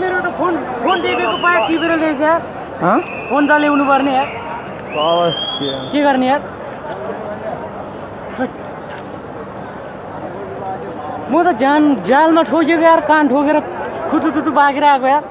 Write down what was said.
मेरो त फोन टिपेको पाए टिपेर ल्याएछ यार। फोन त ल्याउनु पर्ने यार। के गर्ने यार? म त जालमा ठोकेको यार, कान ठोकेर खुतुतुतु बागेर आएको यार।